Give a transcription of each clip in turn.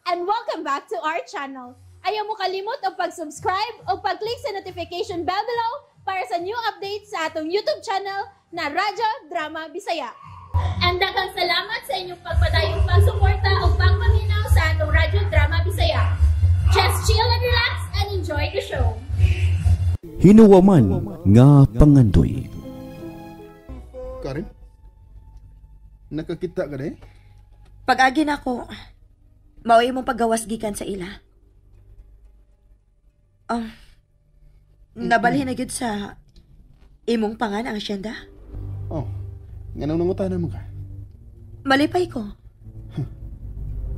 and welcome back to our channel. Ayaw mo kalimot o pag-subscribe o pag-click sa notification bell below para sa new updates sa atong YouTube channel na Radyo Drama Bisaya. And daghang salamat sa inyong pagpadayong pagsuporta o pagpaminaw sa atong Radyo Drama Bisaya. Just chill and relax and enjoy the show. Hinuwaman nga pangandoy. Karen? Nakakita ka na eh? Pag-agi na ako, mauwi mong paggawas gikan sa ila. Nabalhin na gyud sa imong pangan ang asyenda? Oh, nga nang nangutana mo ka? Malipay ko.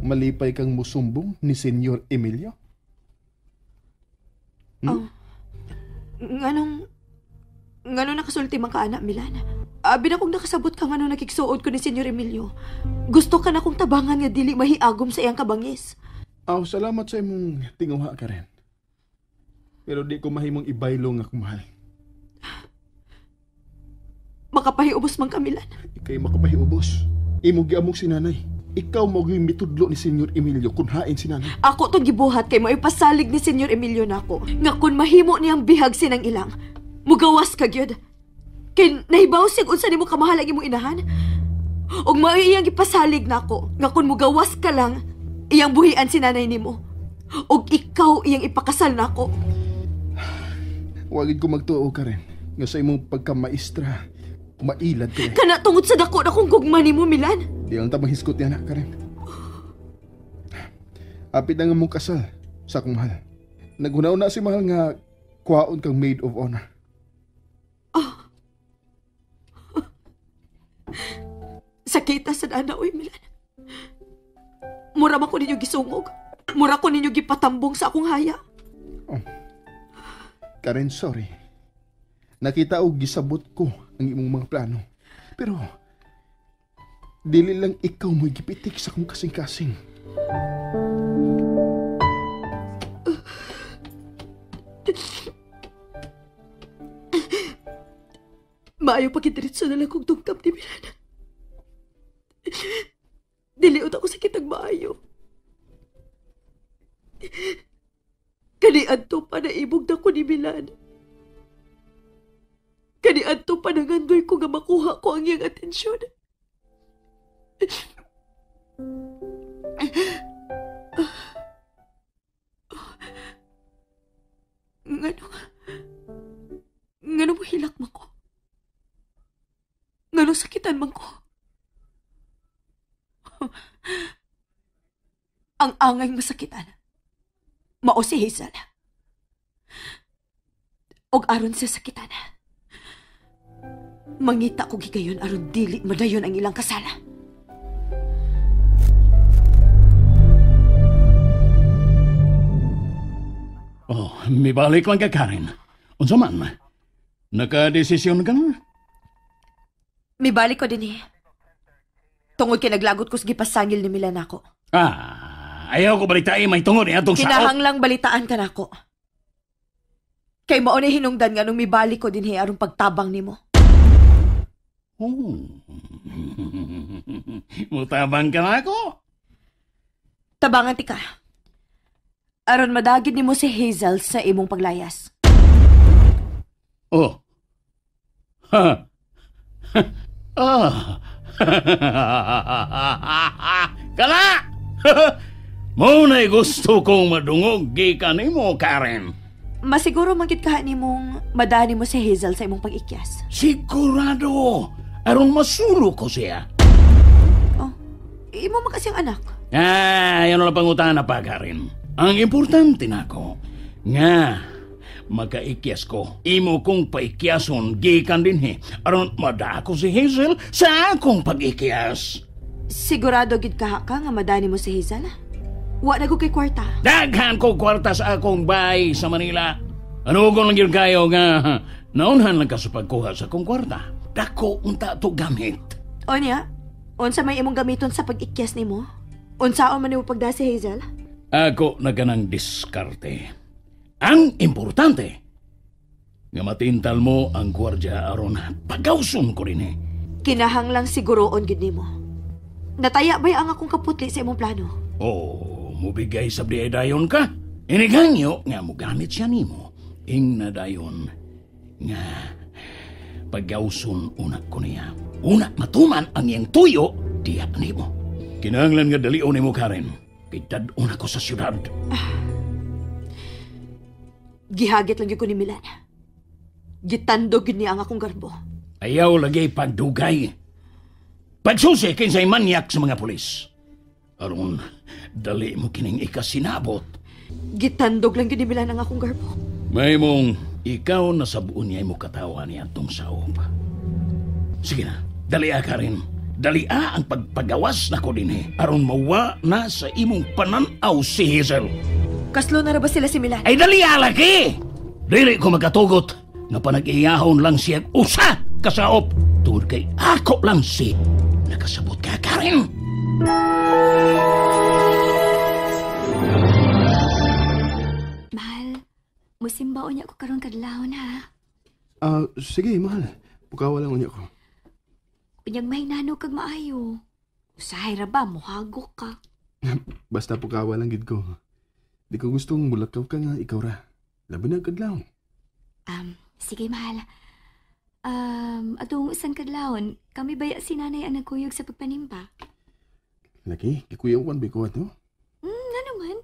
Malipay kang musumbong ni Senyor Emilio? Nganong nakasulti man ka anak, Milan? Abi na kong nakasabot ka nganong nakiksuod ko ni Senyor Emilio. Gusto ka na kong tabangan nga dili mahiagom sa iyang kabangis. Salamat sa imong tinguha, Karen. Pero di ko mahimong ibaylo nga kumahal. Makapahiubos man ka, Milan. Ikay makapahiubos. Imo giamong sinanay. Ikaw mo mitudlo ni Senyor Emilio kung hain sinanay. Ako tong gibuhat kay maipasalig ni Senyor Emilio nako. Nga kun mahimo niyang bihag sinang ilang, mugawas ka gyud. Kay nahibaw sig unsa nimo kamahal ang imong inahan. Og mao iyang gipasalig nako. Nga kun mugawas ka lang, iyang buhian si nanay nimo. Og ikaw iyang ipakasal nako. Wagid ko magtuo, Karen. Nga sa imong pagkamaestra, mailad ka. Kana tungod sa dako na kong gugma nimo, Milan. Di ang tamang hiskot yan, Karen. Apit na nga mong kasal sa akong mahal. Naghunaw na si mahal nga kuhaon kang maid of honor. Sakita sa dana, uy, Milan. Mura man ko ninyo gisungog. Mura ko ninyo gipatambong sa akong haya. Karen, sorry. Nakita o gisabot ko ang imong mga plano. Pero, dili lang ikaw mo'y gipitik sa akong kasing-kasing. Maayo pagkidiritso na lang kong tungkap ni Milan. Diliot ako sakit ang maayo. Kaniadto pa na ibog na ko ni Milan. Kaniadto pa na ngandoy ko nga makuha ko ang iyang atensyon. Ngano mo hilak man ko? Ngano sakitan man ko? Ang angay masakitan. Mao si Hazel. Og aron sa sakitan. Mangita ko gigayon aron dili madayon ang ilang kasala. Mibalik lang ka, Karen. Unsa man? Nakadesisyon ka na? Mibalik ko din eh. Tungod kay naglagot ko sa gipasangil ni Milan ako. Ayaw ko balitain may tungod niya itong sao. Kinahanglang balitaan ka nako. Kay mao na hinungdan nga nung mibalik ko din eh aron pagtabang nimo. Mutabang ka na ako? Tabangan ti ka. Aron madagid nimo si Hazel sa imong paglayas. Kala! Muna'y gusto kong madungog gikan nimo, Karen. Masiguro magit ka nimong madani mo si Hazel sa imong pag-ikyas. Sigurado. Aron masulo ko siya. Imo man kasing anak. Yan lang pangutan na pa, Karen. Ang importante na ko, nga, magkaikyas ko. Imo kong paikyason, gikan din he. Aron madako si Hazel sa akong pag-ikyas. Sigurado gid ka nga madani mo si Hazel? Wa na ko kay kwarta. Daghan ko kwarta sa akong bahay sa Manila. Ano ko lang yun kayo nga, naunhan lang ka sa pagkuha sa akong kwarta. Dako unta to gamit. O niya, unsa may imong gamiton sa pag-ikyas nimo? Unsaon man nimo pagda si Hazel? Ako na ganang diskarte. Ang importante, nga matintal mo ang gwardya aron pagawson ko rin eh. Kinahanglang siguroon gid nimo. Nataya ba'y ang akong kaputli sa imong plano? Oh, mubigay sa dayon ka. Inigangyo nga mo gamit siya nimo. Ing na dayon nga pagawson una ko niya. Una matuman ang iyang tuyo, diya nimo. Kinahanglan nga dalion nimo Karen. Pitad una ko sa syudad. Gihagit lang ko ni Milan. Gitandog niya ang akong garbo. Ayaw lagi pagdugay. Pagsusi kinsay manyak sa mga pulis. Aron, dali mo kining ikasinabot. Gitandog lang ni Milan ang akong garbo. May mong ikaw na sabuon niya mo katawan niya itong saob. Sige na, dalia ka rin. Dalia ang pagpagawas na ko din aron mawa na sa imong pananaw si Hazel. Kaslo na ra ba sila si Milan? Ay dalia lagi! Dili ko magkatugot nga panag-iyahon lang siya usa kasaop. Tungod kay ako lang si nakasabot ka Karen. Mahal, musimbaon niya ko karon kadlawon ha. Sige, mahal. Pukawa lang unya ko. Unyag may nano kag maayo. Usahay ra ba, muhagok ka. Basta pukawa lang gid ko. Di ko gustong mulakaw ka nga ikaw ra. Labi na kadlaw. Sige mahal. Atong isang kadlawon, kami baya si nanay ang nagkuyog sa pagpanimba. Laki, kikuyaw ko ang bikuat, no? Ano man?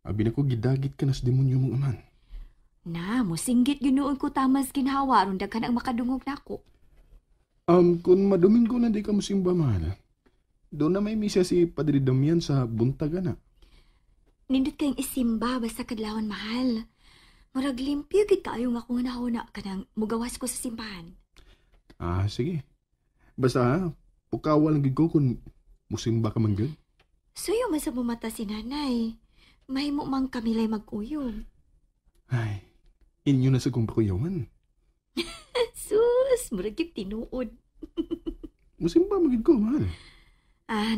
Abi na ko gidagit ka na sa demonyo mong aman. Na, musinggit ginoon ko tamas ginhawa, aron daghan ang makadungog nako. Kung madomingo na di ka musimba, mahal. Doon na may misa si Padre Damian sa buntagan na. Nindot kayong isimba basta kadlawon mahal. Murag limpyo gid kaayo nga kung nahuna kanang mugawas ko sa simbahan. Sige. Basta pukawa lang gid ko kung musimba ka man gud. Suyo man sa mumata si nanay. Mahimo mang kamilay magkuyog. Ay, inyo na sa kong pakuyawan. Sus, murag yung tinuod. Musimba magid ko, mahal.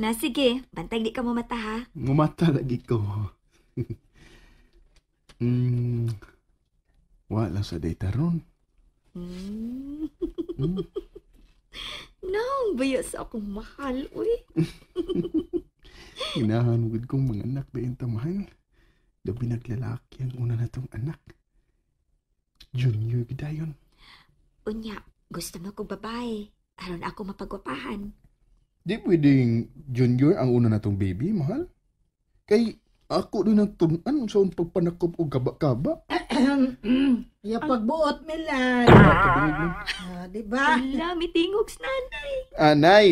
Na sige, bantay di ka mamata ha. Mumata lagi ko. Wala sa data ron. Nang baya sa akong mahal, uy. Hinahanugod kong mga anak ba yung tamahal. Dabi naglalaki ang una na tong anak. Junior gidayon. Unya, gusto mo kong babae. Aron ako mapagwapahan. Di pwedeng junior ang una na tong baby, mahal. Kay ako din ang tunan sa pagpanakop o kaba-kaba. Ya pagbuot Milan. Diba? Wala, mitingog sa nanay. Anay,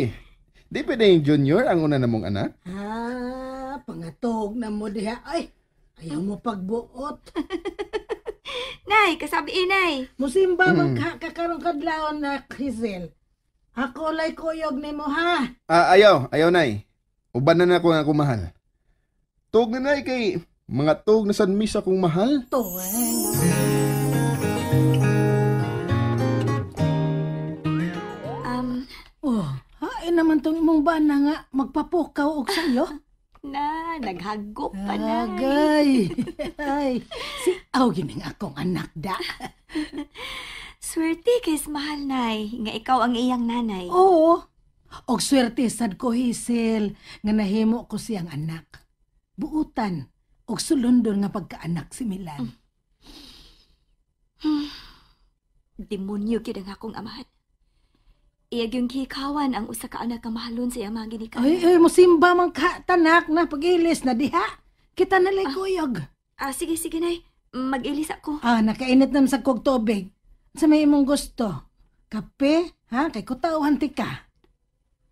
di pwedeng junior ang una na mong anak? Pangatog na mo diha. Ay, ayaw mo pagbuot. Nay, kasabi inay. Musimba magkakaroon kadlawon na Hazel. Ako lay kuyog ni mo ha. Ayaw, nay. Uban na ako nga akong mahal. Tug na nay kay mga tug na san misa kong mahal. Tuweng. Hain naman tong imong bana nga magpapukaw og sayo. Na, naghagok pa na. Agay. Ay, si aw gining akong anak da. Swerte kay's mahal, nay. Nga ikaw ang iyang nanay. Oo. Og swerte sad ko, Hazel, nga nahimo ko siyang anak. Buutan, og sulundon nga pagkaanak si Milan. Demonyo gid ang akong amahan. Iyag yung kikawan ang usa ka anak nga mahalon sa iyang mga ginikanan. Ay, musimba man ka, tanak na pag-ilis na diha. Kita na lay kuyog. Sige, nay. Mag-ilis ako. Nakainit na sa kog tubig. Sa may imong gusto. Kape, ha? Kay kutauhan ti ka.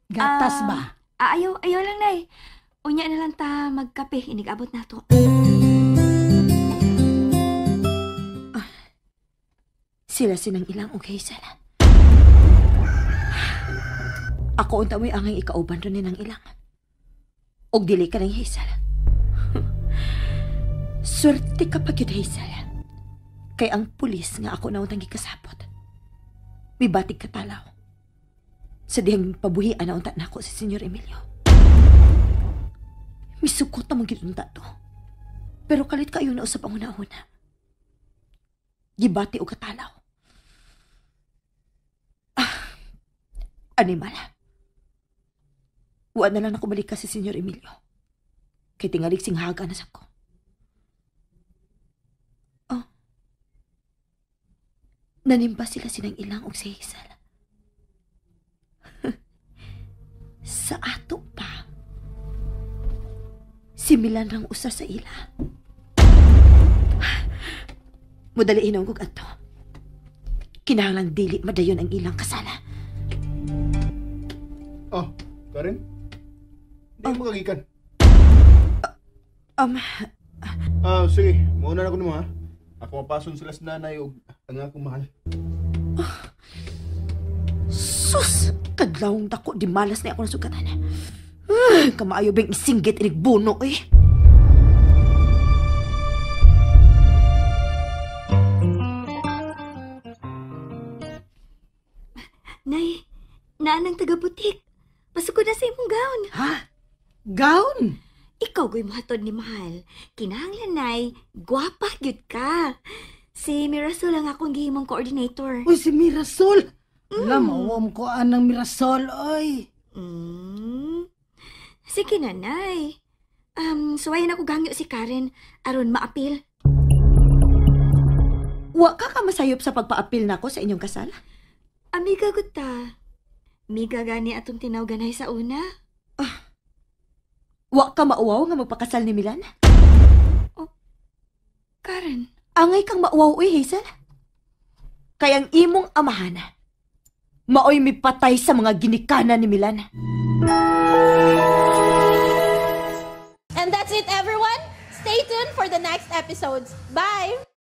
Gatas ba? Ayaw lang, nay. Unya na lang ta magkape. Inig-abot na to. Sila sinang ilang og Hazel. Ako unta mo'y angay ikauban ron ng ilang. Og dili ka ng Hazel. Swerte ka pag yun, Hazel. Kay ang pulis nga ako na untang gikasabot. Mibatig katalaw. Sa dihang pabuhian na unta na ako si Senyor Emilio. Misukot na mong gitunta to. Pero kalit kayo na usap ang una-una. Gibati o katalaw. Animal. Huwag na lang ako balik ka si Senyor Emilio. Kay tingalig singhaga na sa ko. Oh. Nanimba sila sinang ilang og si Hazel. Sa ato pa. Similan rang usa sa ila. Mudali inong kog ato. Kinahanglang dili madayon ang ilang kasala. Oh, Karen? Di mo kagikan. Sige. Mauna na ko nimo ha. Ako mapason sila sa nanay o ang akong mahal. Sus! Kadlawang dako, di malas na ako ng sugatan. Kamaayo bang isinggit inig buno eh. Nay, naanang taga-butik. Pasok ko na sa imong gown. Ha? Gown? Ikaw go'y mahatod ni Mahal. Kinahanglan, Nay. Gwapa gyud ka. Si Mirasol ang akong gihimong coordinator. Uy, si Mirasol. Mawam ko anang Mirasol, oy. Sige na, Nay. Suwayan ako gangyo si Karen aron maapil. Wa ka masayop sa pagpaapil nako sa inyong kasal? Amiga gud ta. Miga gani atong tinawganay sa una. Wa ka mauwaw nga magpakasal ni Milan? Karen. Angay kang mauwaw, uy, Hazel. Kayang imong amahan, maoy mipatay sa mga ginikanan ni Milan. And that's it, everyone. Stay tuned for the next episodes. Bye!